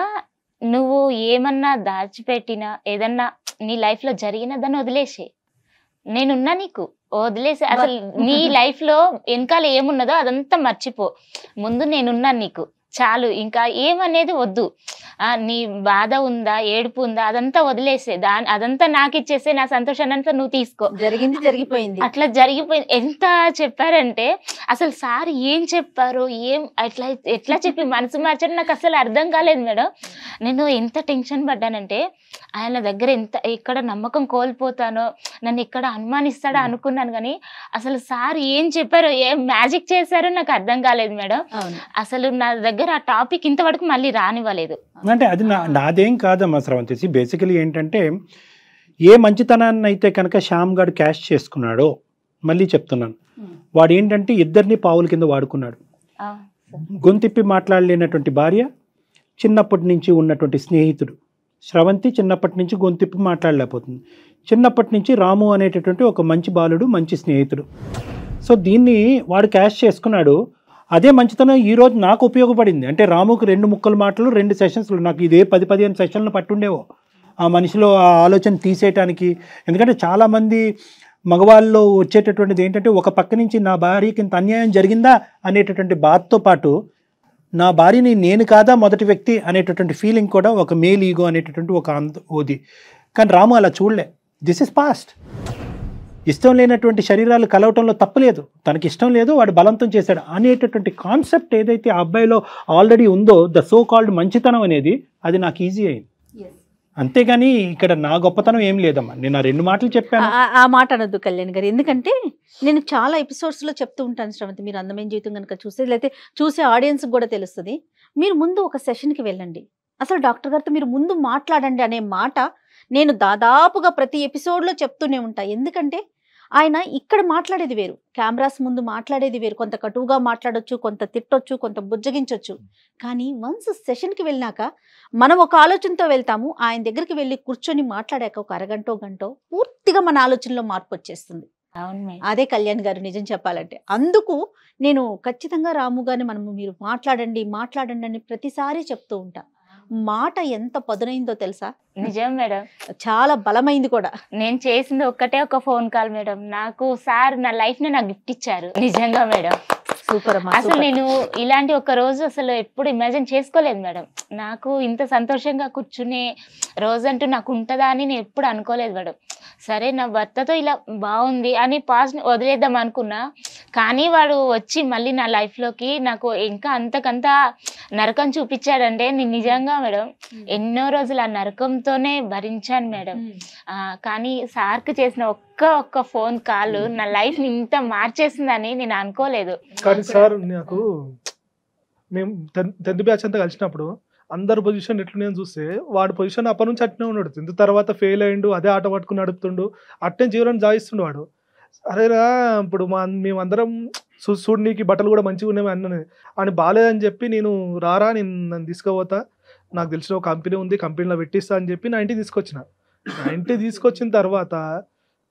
నువ్వు ఏమన్నా దాచిపెట్టినా ఏదన్నా నీ లైఫ్లో జరిగిన దాన్ని వదిలేసి, నేనున్నా నీకు, వదిలేసి అసలు నీ లైఫ్ లో వెనకాల ఏమున్నదో అదంతా మర్చిపో, ముందు నేనున్నాను నీకు చాలు, ఇంకా ఏమనేది వద్దు, నీ బాధ ఉందా ఏడుపు ఉందా అదంతా వదిలేసే, అదంతా నాకు ఇచ్చేసే, నా సంతోషాన్ని అంతా నువ్వు తీసుకో, జరిగింది జరిగిపోయింది, అట్లా జరిగిపోయింది. ఎంత చెప్పారంటే అసలు సార్ ఏం చెప్పారు, ఎట్లా చెప్పి మనసు మార్చారు నాకు అసలు అర్థం కాలేదు మేడం. నేను ఎంత టెన్షన్ పడ్డానంటే ఆయన దగ్గర ఎక్కడ నమ్మకం కోల్పోతానో, నన్ను ఎక్కడ అనుమానిస్తాడో అనుకున్నాను, కానీ అసలు సార్ ఏం చెప్పారో, ఏం మ్యాజిక్ చేశారో నాకు అర్థం కాలేదు మేడం. అసలు నా దగ్గర ఆ టాపిక్ ఇంతవరకు మళ్ళీ రానివ్వలేదు. అంటే అది నాదేం కాదమ్మా స్రవంతి. బేసికలీ ఏంటంటే ఏ మంచితనాన్ని అయితే కనుక శ్యామ్ గారు క్యాష్ చేసుకున్నాడో, మళ్ళీ చెప్తున్నాను, వాడు ఏంటంటే ఇద్దరిని పావుల కింద వాడుకున్నాడు. గొంతిప్పి మాట్లాడలేనటువంటి భార్య, చిన్నప్పటి నుంచి ఉన్నటువంటి స్నేహితుడు స్రవంతి, చిన్నప్పటి నుంచి గొంతిప్పి మాట్లాడలేకపోతుంది. చిన్నప్పటి నుంచి రాము అనేటటువంటి ఒక మంచి బాలుడు, మంచి స్నేహితుడు. సో దీన్ని వాడు క్యాష్ చేసుకున్నాడు. అదే మంచితనం ఈరోజు నాకు ఉపయోగపడింది. అంటే రాముకు 2 ముక్కల మాటలు 2 సెషన్స్లు, నాకు ఇదే 10-15 సెషన్లు పట్టుండేవో ఆ మనిషిలో ఆ ఆలోచన తీసేయటానికి. ఎందుకంటే చాలామంది మగవాళ్ళలో వచ్చేటటువంటిది ఏంటంటే ఒక పక్క నుంచి నా భార్యకి ఇంత అన్యాయం జరిగిందా అనేటటువంటి బాధతో పాటు నా భార్యని నేను కాదా మొదటి వ్యక్తి అనేటటువంటి ఫీలింగ్ కూడా ఒక మేల్ ఈగో అనేటటువంటి ఒక ఓది. కానీ రాము అలా చూడలే. This is past. ఇష్టం లేనటువంటి శరీరాలు కలవటంలో తప్పులేదు, తనకి ఇష్టం లేదు, వాడు బలవంతం చేశాడు అనేటటువంటి కాన్సెప్ట్ ఏదైతే ఆ అబ్బాయిలో ఆల్రెడీ ఉందో, ద సో కాల్డ్ మంచితనం అనేది, అది నాకు ఈజీ అయింది. అంతేగాని ఇక్కడ నా గొప్పతనం ఏం లేదమ్మా. నేను ఆ 2 మాటలు చెప్పాను. ఆ మాట అనొద్దు కళ్యాణ్ గారు, ఎందుకంటే నేను చాలా ఎపిసోడ్స్లో చెప్తూ ఉంటాను శ్రవంతి, మీరు అందమైన జీవితం కనుక చూస్తే, లేకపోతే చూసే ఆడియన్స్కి కూడా తెలుస్తుంది, మీరు ముందు ఒక సెషన్కి వెళ్ళండి, అసలు డాక్టర్ గారితో మీరు ముందు మాట్లాడండి అనే మాట నేను దాదాపుగా ప్రతి ఎపిసోడ్లో చెప్తూనే ఉంటా. ఎందుకంటే ఆయన ఇక్కడ మాట్లాడేది వేరు, కెమెరాస్ ముందు మాట్లాడేది వేరు, కొంత కటువుగా మాట్లాడొచ్చు, కొంత తిట్టొచ్చు, కొంత బుజ్జగించవచ్చు. కానీ వన్స్ సెషన్కి వెళ్ళినాక మనం ఒక ఆలోచనతో వెళ్తాము, ఆయన దగ్గరికి వెళ్ళి కూర్చొని మాట్లాడాక ఒక అరగంటో గంటో పూర్తిగా మన ఆలోచనలో మార్పు వచ్చేస్తుంది. అదే కళ్యాణ్ గారు నిజం చెప్పాలంటే. అందుకు నేను ఖచ్చితంగా రాము గారిని మీరు మాట్లాడండి అని ప్రతిసారి చెప్తూ ఉంటా. మాట ఎంత పదునైందో తెలుసా? నిజం మేడం, చాలా బలమైంది కూడా. నేను చేసింది ఒక్కటే ఒక ఫోన్ కాల్ మేడం, నాకు సార్ నా లైఫ్ ని నాకు గిఫ్ట్ ఇచ్చారు. నిజంగా మేడం, సూపర్. అసలు నేను ఇలాంటి ఒక రోజు అసలు ఎప్పుడు ఇమాజిన్ చేసుకోలేదు మేడం. నాకు ఇంత సంతోషంగా కూర్చునే రోజంటూ నాకు ఉంటుందా అని నేను ఎప్పుడు అనుకోలేదు మేడం. సరే నా భర్తతో ఇలా బాగుంది అని పాజిటివ్ వదిలేద్దాం అనుకున్నా, కానీ వాడు వచ్చి మళ్ళీ నా లైఫ్లోకి నాకు ఇంకా అంతకంతా నరకం చూపించాడంటే నేను నిజంగా మేడం ఎన్నో రోజులు ఆ నరకంతోనే భరించాను మేడం. కానీ సార్కి చేసిన ఒక్క ఫోన్ కాల్ నా లైఫ్ ని ఇంత మార్చేసిందని నేను అనుకోలేదు. కానీ సార్ నాకు మేము 10th బ్యాచ్ అంతా కలిసినప్పుడు అందరు పొజిషన్ ఎట్లున్నాయని చూస్తే వాడి పొజిషన్ అప్పటి నుంచి అట్నే ఉన్నాడు. 10th తర్వాత ఫెయిల్ అయ్యిండు, అదే ఆట పట్టుకుని నడుపుతుండు, అట్నే జీవనం జాయిస్తుండు వాడు. అరేరా ఇప్పుడు మేమందరం చూడనీకి బట్టలు కూడా మంచిగా ఉన్నాయి అన్నది అని బాగాలేదని చెప్పి నేను నన్ను తీసుకుపోతా, నాకు తెలిసిన ఒక కంపెనీ ఉంది, కంపెనీలో పెట్టిస్తా అని చెప్పి నా ఇంటికి తీసుకొచ్చిన. నా ఇంటికి తీసుకొచ్చిన తర్వాత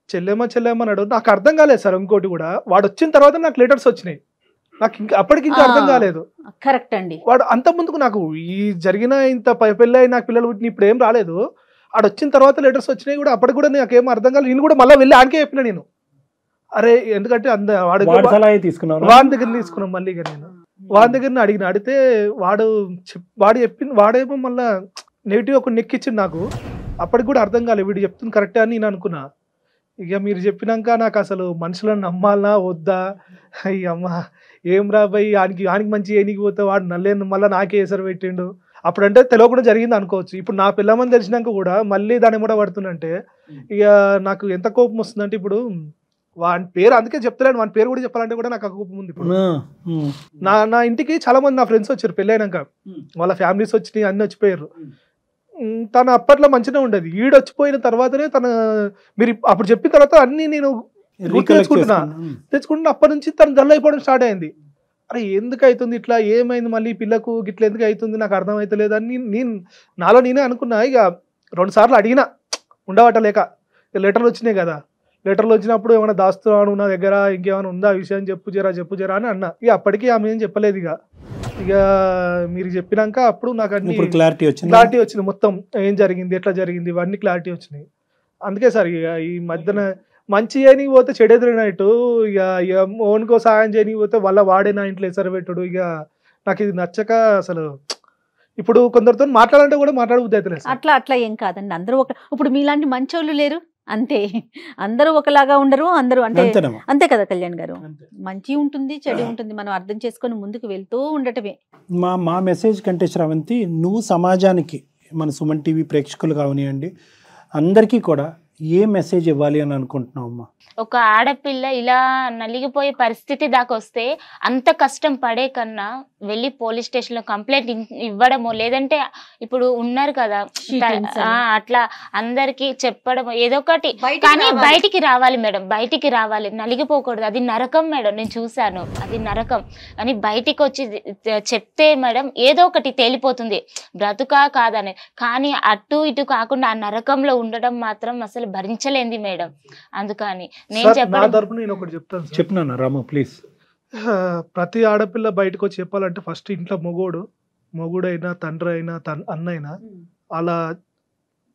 చెల్లెమ్మ అన్నాడు. నాకు అర్థం కాలేదు సార్. ఇంకోటి కూడా వాడు వచ్చిన తర్వాత నాకు లెటర్స్ వచ్చినాయి, నాకు అప్పటికి ఇంకా అర్థం కాలేదు. కరెక్ట్ అండి. వాడు అంత ముందుకు నాకు ఈ జరిగిన ఇంత పెళ్ళి నాకు పిల్లలు పుట్టిన ఇప్పుడు ఏం రాలేదు, వాడు వచ్చిన తర్వాత లెటర్స్ వచ్చినాయి కూడా. అప్పటికి కూడా నాకేం అర్థం కాలేదు. నేను కూడా మళ్ళీ వెళ్ళి ఆడికే చెప్పిన, నేను అరే ఎందుకంటే వాడి సలహా తీసుకున్నావు, వాడి దగ్గర తీసుకున్నాం. మళ్ళీ ఇక నేను వాడి దగ్గర అడిగితే వాడు చెప్పింది, వాడేమో మళ్ళీ నెగిటివ్ ఒక నెక్కిచ్చింది నాకు. అప్పటికి కూడా అర్థం కాలేదు వీడు చెప్తుంది కరెక్టే అని నేను అనుకున్నా. ఇక మీరు చెప్పినాక నాకు అసలు మనుషులను నమ్మాలా వద్దా, అమ్మ ఏం రాబోయి ఆనికి మంచి ఏనికి పోతే వాడు నల్లేను మళ్ళీ నాకే ఎసరు పెట్టిండు. అప్పుడంటే తెలియకుండా జరిగింది అనుకోవచ్చు. ఇప్పుడు నా పిల్లమని తెలిసినాక కూడా మళ్ళీ దాన్ని కూడా పడుతుందంటే ఇక నాకు ఎంత కోపం వస్తుందంటే, ఇప్పుడు వాని పేరు అందుకే చెప్తలేను, వాని పేరు కూడా చెప్పాలంటే కూడా నాకు కోపం ఉంది. ఇప్పుడు నా ఇంటికి చాలా మంది నా ఫ్రెండ్స్ వచ్చారు పెళ్ళైనాక, వాళ్ళ ఫ్యామిలీస్ వచ్చినాయి, అన్ని వచ్చిపోయారు. తను అప్పట్లో మంచిగా ఉండేది, ఈడొచ్చిపోయిన తర్వాతనే మీరు అప్పుడు చెప్పిన తర్వాత అన్ని నేను తెచ్చుకుంటున్నా. అప్పటి నుంచి తను డల్ అయిపోవడం స్టార్ట్ అయింది. అరే ఎందుకు అవుతుంది ఇట్లా, ఏమైంది మళ్ళీ పిల్లకు గిట్ల ఎందుకు అవుతుంది నాకు అర్థం అవుతలేదు అని నాలో నేనే అనుకున్నా. ఇక 2 సార్లు అడిగినా ఉండవటలేక, లెటర్లు వచ్చినాయి కదా, లెటర్లు వచ్చినప్పుడు ఏమైనా దాస్తున్నాను నా దగ్గర, ఇంకేమైనా ఉందా విషయం చెప్పు జరా అని అన్నా. ఇక అప్పటికీ ఆమె ఏం చెప్పలేదు. ఇక మీరు చెప్పినాక అప్పుడు నాకు అన్ని క్లారిటీ వచ్చింది, మొత్తం ఏం జరిగింది ఎట్లా జరిగింది ఇవన్నీ క్లారిటీ వచ్చినాయి. అందుకే సార్ ఇక ఈ మధ్యన మంచి చేయనికి పోతే చెడెదిరినట్టు, ఇక ఓన్కో సహాయం చేయనికి పోతే వాడే నా ఇంట్లో ఎసరు పెట్టుడు. ఇక నాకు ఇది నచ్చక అసలు ఇప్పుడు కొందరితో మాట్లాడాలంటే కూడా మాట్లాడబుద్ధి అవుతలేదు. అట్లా ఏం కాదండి, అందరూ ఇప్పుడు మీలాంటి మంచోళ్ళు లేరు అంతే, అందరూ ఒకలాగా ఉండరు, అందరూ అంటే అంతే కదా కళ్యాణ్ గారు. మంచి ఉంటుంది చెడు ఉంటుంది, మనం అర్థం చేసుకొని ముందుకు వెళ్తూ ఉండటమే. మా మెసేజ్ కంటే శ్రవంతి, నువ్వు సమాజానికి, మన సుమన్ టీవీ ప్రేక్షకులు కావనియండి అందరికీ కూడా ఏ మెసేజ్ ఇవ్వాలి అని అనుకుంటున్నావు అమ్మా? ఒక ఆడపిల్ల ఇలా నలిగిపోయే పరిస్థితి దాకా వస్తే అంత కష్టం పడే కన్నా వెళ్ళి పోలీస్ స్టేషన్ లో కంప్లైంట్ ఇవ్వడమో, లేదంటే ఇప్పుడు ఉన్నారు కదా అట్లా అందరికి చెప్పడమో ఏదో ఒకటి, కానీ బయటికి రావాలి మేడం, బయటికి రావాలి, నలిగిపోకూడదు. అది నరకం మేడం, నేను చూసాను, అది నరకం. కానీ బయటికి వచ్చి చెప్తే మేడం ఏదో ఒకటి తేలిపోతుంది, బ్రతుకా కాదని. కానీ అటు ఇటు కాకుండా ఆ నరకంలో ఉండడం మాత్రం అసలు భరించలేంది మేడం. అందుకని నేను చెప్తాను రాము ప్లీజ్. ప్రతి ఆడపిల్ల బయటకు వచ్చి చెప్పాలంటే ఫస్ట్ ఇంట్లో మొగుడైనా తండ్రి అయినా అన్న అయినా అలా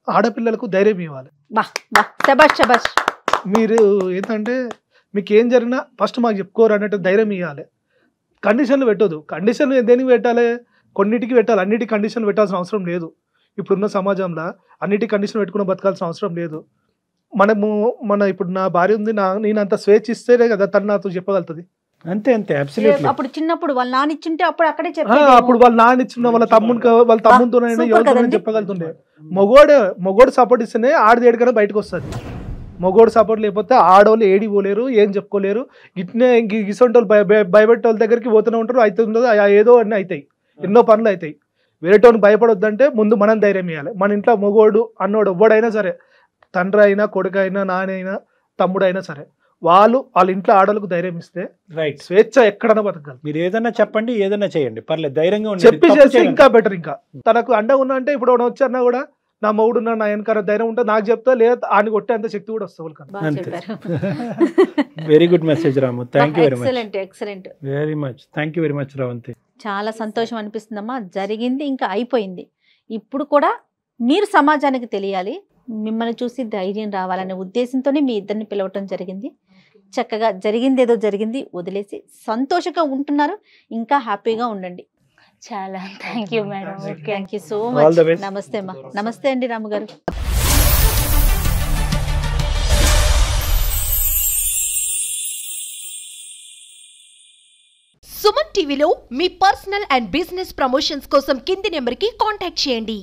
ఆడపిల్లలకు ధైర్యం ఇవ్వాలి. మీరు ఏంటంటే మీకు ఏం జరిగినా ఫస్ట్ మాకు చెప్పుకోరు అన్నట్టు ధైర్యం ఇవ్వాలి. కండిషన్లు పెట్టదు. కండిషన్లు దేనికి పెట్టాలి? కొన్నిటికి పెట్టాలి, అన్నిటికి కండిషన్లు పెట్టాల్సిన అవసరం లేదు. ఇప్పుడున్న సమాజంలో అన్నిటికీ కండిషన్ పెట్టుకుని బతకాల్సిన అవసరం లేదు. ఇప్పుడు నా భార్య ఉంది, నేను అంత స్వేచ్ఛ ఇస్తేనే కదా తను నాతో చెప్పగలుగుతుంది. అంతే అబ్సల్యూట్లీ. అప్పుడు చిన్నప్పుడు వాళ్ళ నాన్న ఇచ్చింటే అప్పుడు అక్కడే అప్పుడు వాళ్ళ నాన్న ఇచ్చిన వాళ్ళ తమ్మునితోనైనా ఎవరితో చెప్పగలుగుతుండే. మొగోడు సపోర్ట్ ఇస్తేనే ఆడది ఏడికైనా బయటకు వస్తుంది. మొగోడు సపోర్ట్ లేకపోతే ఆడవాళ్ళు ఏడి పోలేరు, ఏం చెప్పుకోలేరు. ఇట్నే గిసొంటి వాళ్ళు భయపెట్టే వాళ్ళ దగ్గరికి పోతూనే ఉంటారు, అవుతుందో ఏదో అన్నీ అవుతాయి, ఎన్నో పనులు అవుతాయి. వేరేటోని భయపడొద్దంటే ముందు మనం ధైర్యం ఇవ్వాలి. మన ఇంట్లో మొగోడు అన్నోడు ఎవ్వడైనా సరే, తండ్రి అయినా కొడుకు అయినా నాన్న అయినా తమ్ముడు అయినా సరే, వాళ్ళ ఇంట్లో ఆడలకు ధైర్యం ఇస్తే రైట్ స్వేచ్ఛ ఎక్కడైనా బతకాలి. మీరు ఏదైనా చెప్పండి, ఏదైనా చేయండి, పర్లేదు, ధైర్యంగా చెప్పి చేస్తే ఇంకా బెటర్. ఇంకా తనకు అండ ఉన్నా అంటే ఇప్పుడు వచ్చి అన్నా కూడా నా మొగుడు నా వెనకాల ధైర్యం ఉంటుంది నాకు చెప్తా, లేదా ఆయన కొట్టే అంత శక్తి కూడా వస్తుంది. Very good message Ramu, thank you very much. Excellent, very much, thank you very much Ravanthi. చాలా సంతోషం అనిపిస్తుందమ్మా. జరిగింది ఇంకా అయిపోయింది. ఇప్పుడు కూడా మీరు సమాజానికి తెలియాలి, మిమ్మల్ని చూసి ధైర్యం రావాలనే ఉద్దేశంతోనే మీ ఇద్దరిని పిలవటం జరిగింది. చక్కగా జరిగింది ఏదో జరిగింది వదిలేసి సంతోషంగా ఉంటున్నారు, ఇంకా హ్యాపీగా ఉండండి. చాలా thank you madam. Thank you so much. నమస్తే అమ్మా. నమస్తే అండి రాము గారు. సుమన్ టీవీలో మీ పర్సనల్ అండ్ బిజినెస్ ప్రమోషన్స్ కోసం కింది నెంబర్కి కాంటాక్ట్ చేయండి.